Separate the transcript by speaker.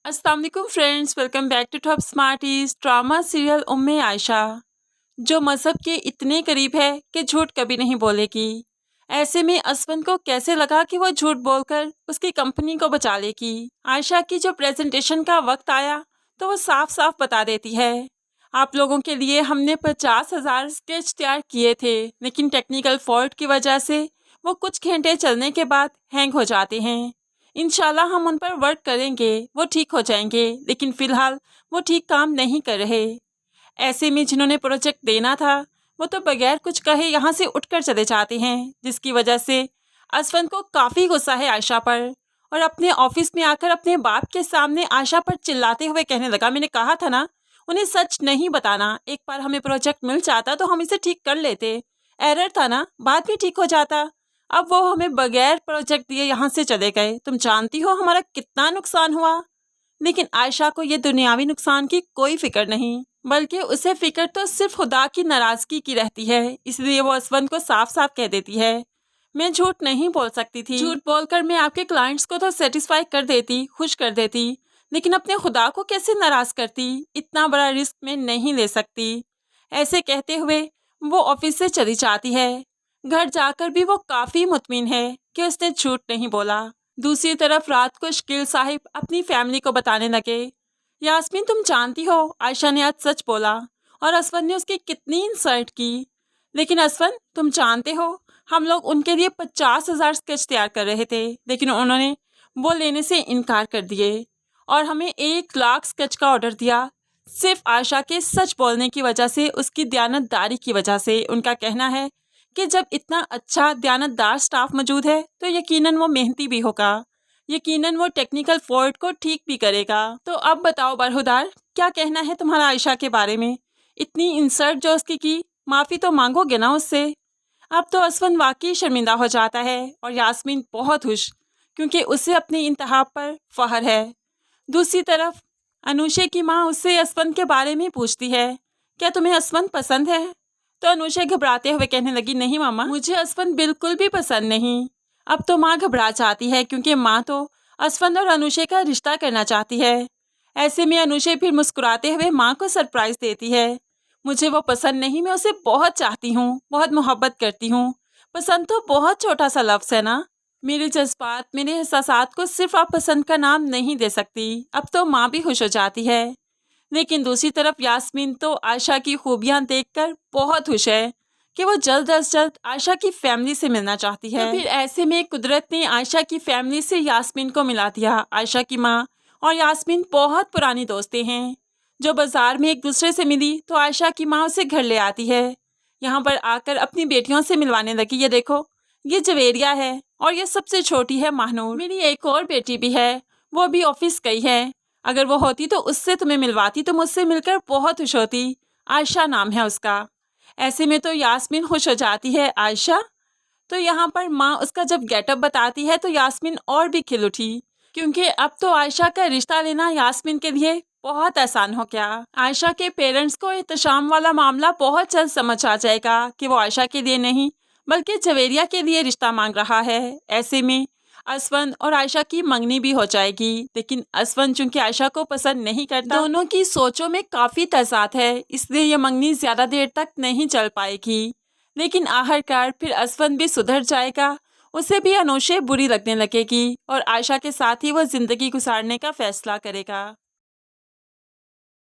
Speaker 1: अस्सलाम वालेकुम friends, welcome back to top smarties. Drama serial Umme Ayesha जो मज़हब के इतने करीब है कि झूठ कभी नहीं बोलेगी। ऐसे में असवन को कैसे लगा कि वो झूठ बोलकर उसकी कंपनी को बचा लेगी। आयशा की जो प्रेजेंटेशन का वक्त आया तो वो साफ साफ बता देती है, आप लोगों के लिए हमने 50,000 स्केच तैयार किए थे, लेकिन टेक्निकल फॉल्ट की वजह से वो कुछ घंटे चलने के बाद हैंग हो जाते हैं। इंशाल्लाह हम उन पर वर्क करेंगे, वो ठीक हो जाएंगे, लेकिन फ़िलहाल वो ठीक काम नहीं कर रहे। ऐसे में जिन्होंने प्रोजेक्ट देना था वो तो बगैर कुछ कहे यहाँ से उठकर चले जाते हैं, जिसकी वजह से असफन को काफ़ी गुस्सा है आयशा पर। और अपने ऑफिस में आकर अपने बाप के सामने आयशा पर चिल्लाते हुए कहने लगा, मैंने कहा था ना उन्हें सच नहीं बताना, एक बार हमें प्रोजेक्ट मिल जाता तो हम इसे ठीक कर लेते, एरर था ना, बात भी ठीक हो जाता। अब वो हमें बगैर प्रोजेक्ट दिए यहाँ से चले गए, तुम जानती हो हमारा कितना नुकसान हुआ। लेकिन आयशा को ये दुनियावी नुकसान की कोई फिक्र नहीं, बल्कि उसे फिक्र तो सिर्फ खुदा की नाराजगी की रहती है। इसलिए वो असवन को साफ साफ कह देती है, मैं झूठ नहीं बोल सकती थी, झूठ बोलकर मैं आपके क्लाइंट्स को तो सेटिस्फाई कर देती, खुश कर देती, लेकिन अपने खुदा को कैसे नाराज करती, इतना बड़ा रिस्क मैं नहीं ले सकती। ऐसे कहते हुए वो ऑफिस से चली जाती है। घर जाकर भी वो काफ़ी मुतमिन है कि उसने झूठ नहीं बोला। दूसरी तरफ रात को शकील साहिब अपनी फैमिली को बताने लगे, यास्मीन तुम जानती हो आयशा ने आज सच बोला और असवन ने उसकी कितनी इंसल्ट की। लेकिन असवन तुम जानते हो हम लोग उनके लिए 50,000 स्केच तैयार कर रहे थे, लेकिन उन्होंने वो लेने से इनकार कर दिए और हमें 1 लाख स्केच का ऑर्डर दिया, सिर्फ आयशा के सच बोलने की वजह से, उसकी दयानतदारी की वजह से। उनका कहना है कि जब इतना अच्छा दयानतदार स्टाफ मौजूद है तो यकीनन वो मेहनती भी होगा, यकीनन वो टेक्निकल फॉल्ट को ठीक भी करेगा। तो अब बताओ बरहुदार, क्या कहना है तुम्हारा आयशा के बारे में? इतनी इंसल्ट जो उसकी की, माफ़ी तो मांगोगे ना उससे? अब तो असवन वाकई शर्मिंदा हो जाता है और यास्मीन बहुत खुश, क्योंकि उसे अपनी इंतहा पर फख्र है। दूसरी तरफ अनुषे की माँ उससे असवन के बारे में पूछती है, क्या तुम्हें असवन पसंद है? तो अनुषा घबराते हुए कहने लगी, नहीं मामा, मुझे असवन बिल्कुल भी पसंद नहीं। अब तो माँ घबरा जाती है, क्योंकि माँ तो असवन और अनुषा का रिश्ता करना चाहती है। ऐसे में अनुषा फिर मुस्कुराते हुए माँ को सरप्राइज देती है, मुझे वो पसंद नहीं, मैं उसे बहुत चाहती हूँ, बहुत मोहब्बत करती हूँ। पसंद तो बहुत छोटा सा लफ्ज़ है ना, मेरे जज्बात, मेरे एहसासात को सिर्फ आप पसंद का नाम नहीं दे सकती। अब तो माँ भी खुश हो जाती है। लेकिन दूसरी तरफ यास्मीन तो आयशा की खूबियां देखकर बहुत खुश है कि वो जल्द अज जल्द आयशा की फैमिली से मिलना चाहती है। तो फिर ऐसे में कुदरत ने आयशा की फैमिली से यास्मीन को मिला दिया। आयशा की माँ और यास्मीन बहुत पुरानी दोस्तें हैं। जो बाजार में एक दूसरे से मिली तो आयशा की माँ उसे घर ले आती है। यहाँ पर आकर अपनी बेटियों से मिलवाने लगी, ये देखो ये जवेरिया है और ये सबसे छोटी है महानूर, मेरी एक और बेटी भी है, वो भी ऑफिस गई है, अगर वो होती तो उससे तुम्हें मिलवाती, तो मुझसे मिलकर बहुत खुश होती, आयशा नाम है उसका। ऐसे में तो यास्मीन खुश हो जाती है, आयशा? तो यहाँ पर माँ उसका जब गेटअप बताती है तो यास्मीन और भी खिल उठी, क्योंकि अब तो आयशा का रिश्ता लेना यास्मीन के लिए बहुत आसान हो गया। आयशा के पेरेंट्स को एहतशाम वाला मामला बहुत जल्द समझ आ जाएगा कि वो आयशा के लिए नहीं बल्कि जवेरिया के लिए रिश्ता मांग रहा है। ऐसे में असवन और आयशा की मंगनी भी हो जाएगी, लेकिन असवन चूंकि आयशा को पसंद नहीं करता, दोनों की सोचों में काफ़ी तजाद है, इसलिए ये मंगनी ज़्यादा देर तक नहीं चल पाएगी। लेकिन आखिरकार फिर असवन भी सुधर जाएगा, उसे भी अनुषा बुरी लगने लगेगी और आयशा के साथ ही वह ज़िंदगी गुजारने का फैसला करेगा।